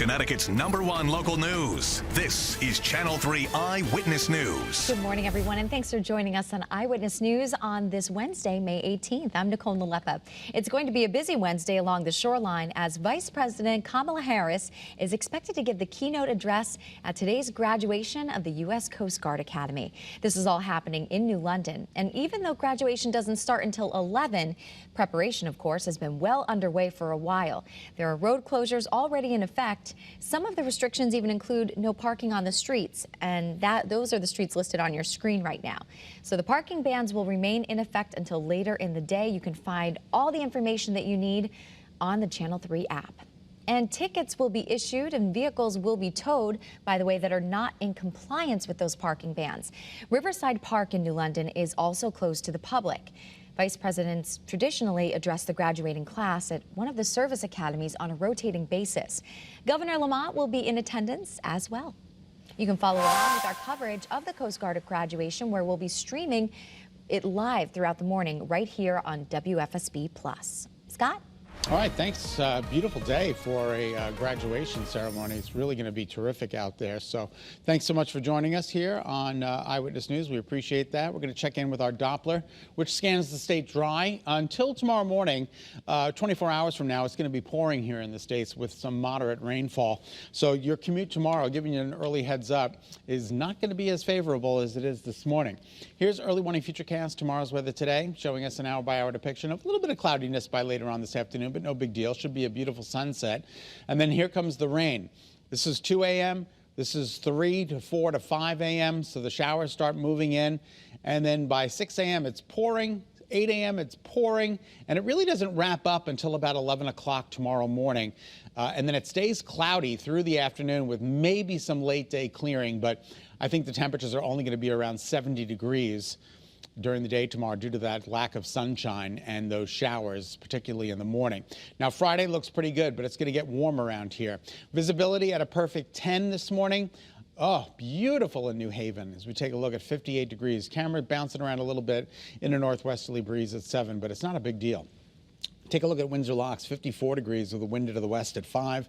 Connecticut's #1 local news. This is Channel 3 Eyewitness News. Good morning, everyone, and thanks for joining us on Eyewitness News on this Wednesday, May 18th. I'm Nicole Nalepa. It's going to be a busy Wednesday along the shoreline as Vice President Kamala Harris is expected to give the keynote address at today's graduation of the U.S. Coast Guard Academy. This is all happening in New London, and even though graduation doesn't start until 11, preparation, of course, has been well underway for a while. There are road closures already in effect. Some of the restrictions even include no parking on the streets, and those are the streets listed on your screen right now. So the parking bans will remain in effect until later in the day. You can find all the information that you need on the Channel 3 app. And tickets will be issued and vehicles will be towed, by the way, that are not in compliance with those parking bans. Riverside Park in New London is also closed to the public. Vice presidents traditionally address the graduating class at one of the service academies on a rotating basis. Governor Lamont will be in attendance as well. You can follow along with our coverage of the Coast Guard graduation, where we'll be streaming it live throughout the morning right here on WFSB+. Scott? All right, thanks. Beautiful day for a graduation ceremony. It's really going to be terrific out there. So thanks so much for joining us here on Eyewitness News. We appreciate that. We're going to check in with our Doppler, which scans the state dry until tomorrow morning. 24 hours from now, it's going to be pouring here in the States with some moderate rainfall. So your commute tomorrow, giving you an early heads up, is not going to be as favorable as it is this morning. Here's early morning futurecast, tomorrow's weather today, showing us an hour-by-hour depiction of a little bit of cloudiness by later on this afternoon, but no big deal. Should be a beautiful sunset. And then here comes the rain. This is 2 a.m. This is 3 to 4 to 5 a.m. So the showers start moving in. And then by 6 a.m. it's pouring. 8 a.m. it's pouring. And it really doesn't wrap up until about 11 o'clock tomorrow morning. And then it stays cloudy through the afternoon with maybe some late day clearing. But I think the temperatures are only going to be around 70 degrees during the day tomorrow due to that lack of sunshine and those showers, particularly in the morning. Now, Friday looks pretty good, but it's going to get warm around here. Visibility at a perfect 10 this morning. Oh, beautiful in New Haven as we take a look at 58 degrees. Camera bouncing around a little bit in a northwesterly breeze at 7, but it's not a big deal. Take a look at Windsor Locks, 54 degrees with a wind to the west at 5.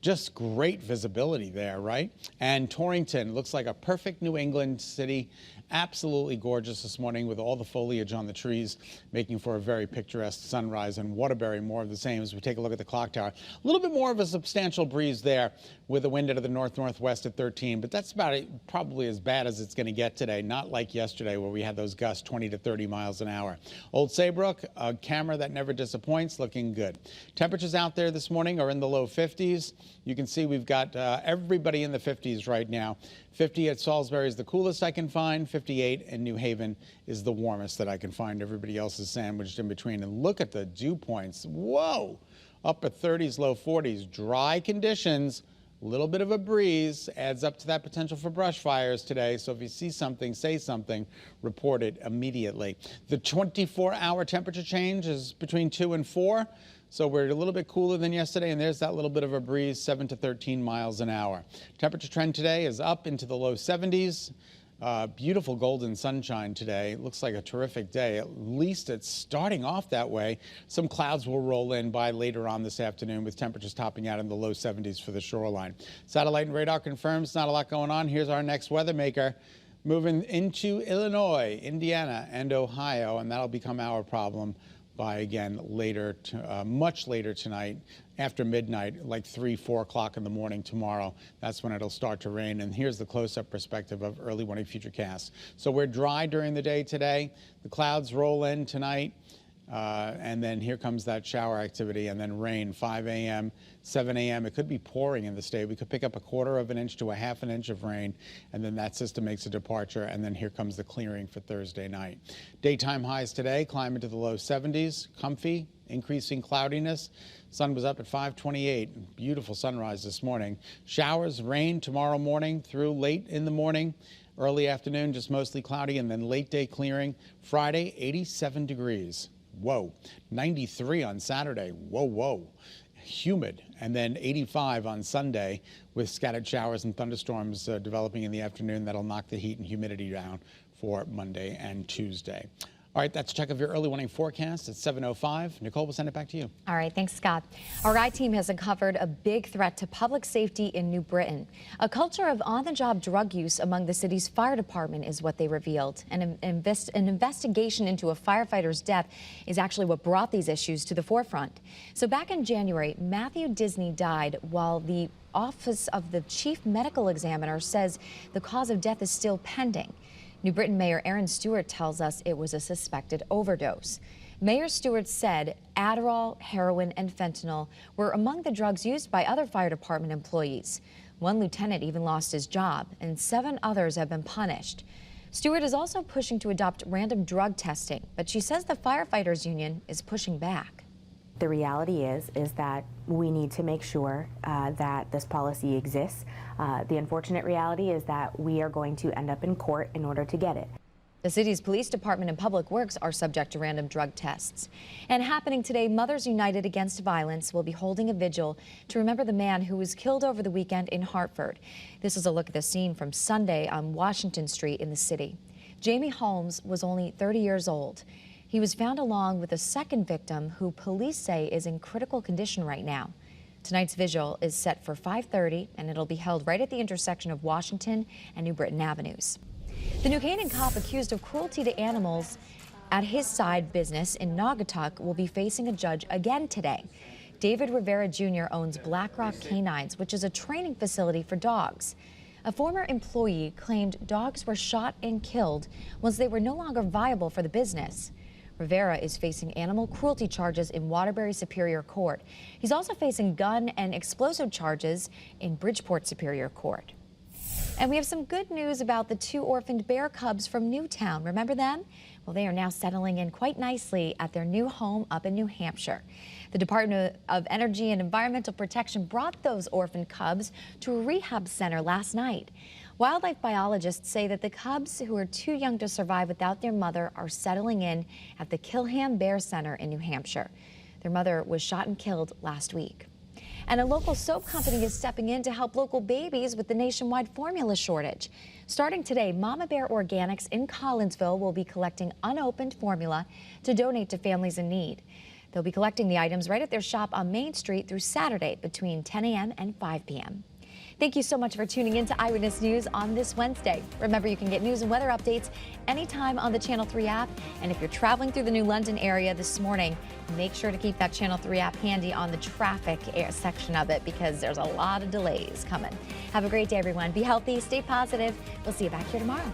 Just great visibility there, right? And Torrington looks like a perfect New England city. Absolutely gorgeous this morning with all the foliage on the trees, making for a very picturesque sunrise. And Waterbury, more of the same as we take a look at the clock tower. A little bit more of a substantial breeze there with a wind out of the north-northwest at 13, but that's about probably as bad as it's going to get today, not like yesterday where we had those gusts 20 to 30 miles an hour. Old Saybrook, a camera that never disappoints, looking good. Temperatures out there this morning are in the low 50s. You can see we've got everybody in the 50s right now. 50 at Salisbury is the coolest I can find. 58 in New Haven is the warmest that I can find. Everybody else is sandwiched in between. And look at the dew points. Whoa! Upper 30s, low 40s. Dry conditions. A little bit of a breeze adds up to that potential for brush fires today. So if you see something, say something, report it immediately. The 24-hour temperature change is between 2 and 4. So we're a little bit cooler than yesterday, and there's that little bit of a breeze, 7 to 13 miles an hour. Temperature trend today is up into the low 70s. Beautiful golden sunshine today. Looks like a terrific day. At least it's starting off that way. Some clouds will roll in by later on this afternoon with temperatures topping out in the low 70s for the shoreline. Satellite and radar confirms not a lot going on. Here's our next weather maker. Moving into Illinois, Indiana, and Ohio, and that'll become our problem by, again, later, much later tonight, after midnight, like 3, 4 o'clock in the morning tomorrow. That's when it'll start to rain. And here's the close-up perspective of early morning futurecast. So we're dry during the day today. The clouds roll in tonight. And then here comes that shower activity and then rain, 5 a.m., 7 a.m. It could be pouring in the state. We could pick up a 1/4 inch to a 1/2 inch of rain, and then that system makes a departure, and then here comes the clearing for Thursday night. Daytime highs today climb into the low 70s, comfy, increasing cloudiness. Sun was up at 5:28. Beautiful sunrise this morning. Showers, rain tomorrow morning through late in the morning. Early afternoon, just mostly cloudy, and then late day clearing. Friday, 87 degrees. Whoa. 93 on Saturday. Whoa, whoa. Humid. And then 85 on Sunday with scattered showers and thunderstorms developing in the afternoon. That'll knock the heat and humidity down for Monday and Tuesday. All right, that's a check of your early warning forecast at 7:05. Nicole, we'll send it back to you. All right, thanks, Scott. Our I team has uncovered a big threat to public safety in New Britain. A culture of on-the-job drug use among the city's fire department is what they revealed. An investigation into a firefighter's death is actually what brought these issues to the forefront. So back in January, Matthew Disney died while the Office of the Chief Medical Examiner says the cause of death is still pending. New Britain Mayor Aaron Stewart tells us it was a suspected overdose. Mayor Stewart said Adderall, heroin, and fentanyl were among the drugs used by other fire department employees. One lieutenant even lost his job, and 7 others have been punished. Stewart is also pushing to adopt random drug testing, but she says the firefighters union is pushing back. The reality is that we need to make sure that this policy exists. The unfortunate reality is that we are going to end up in court in order to get it. The city's police department and public works are subject to random drug tests. And happening today, Mothers United Against Violence will be holding a vigil to remember the man who was killed over the weekend in Hartford. This is a look at the scene from Sunday on Washington Street in the city. Jamie Holmes was only 30 years old. He was found along with a second victim who police say is in critical condition right now. Tonight's vigil is set for 5:30 and it'll be held right at the intersection of Washington and New Britain Avenues. The New Canaan cop accused of cruelty to animals at his side business in Naugatuck will be facing a judge again today. David Rivera Jr. owns Black Rock Canines, which is a training facility for dogs. A former employee claimed dogs were shot and killed once they were no longer viable for the business. Rivera is facing animal cruelty charges in Waterbury Superior Court. He's also facing gun and explosive charges in Bridgeport Superior Court. And we have some good news about the 2 orphaned bear cubs from Newtown. Remember them? Well, they are now settling in quite nicely at their new home up in New Hampshire. The Department of Energy and Environmental Protection brought those orphaned cubs to a rehab center last night. Wildlife biologists say that the cubs, who are too young to survive without their mother, are settling in at the Kilham Bear Center in New Hampshire. Their mother was shot and killed last week. And a local soap company is stepping in to help local babies with the nationwide formula shortage. Starting today, Mama Bear Organics in Collinsville will be collecting unopened formula to donate to families in need. They'll be collecting the items right at their shop on Main Street through Saturday between 10 a.m. and 5 p.m. Thank you so much for tuning in to Eyewitness News on this Wednesday. Remember, you can get news and weather updates anytime on the Channel 3 app. And if you're traveling through the New London area this morning, make sure to keep that Channel 3 app handy on the traffic section of it because there's a lot of delays coming. Have a great day, everyone. Be healthy, stay positive. We'll see you back here tomorrow.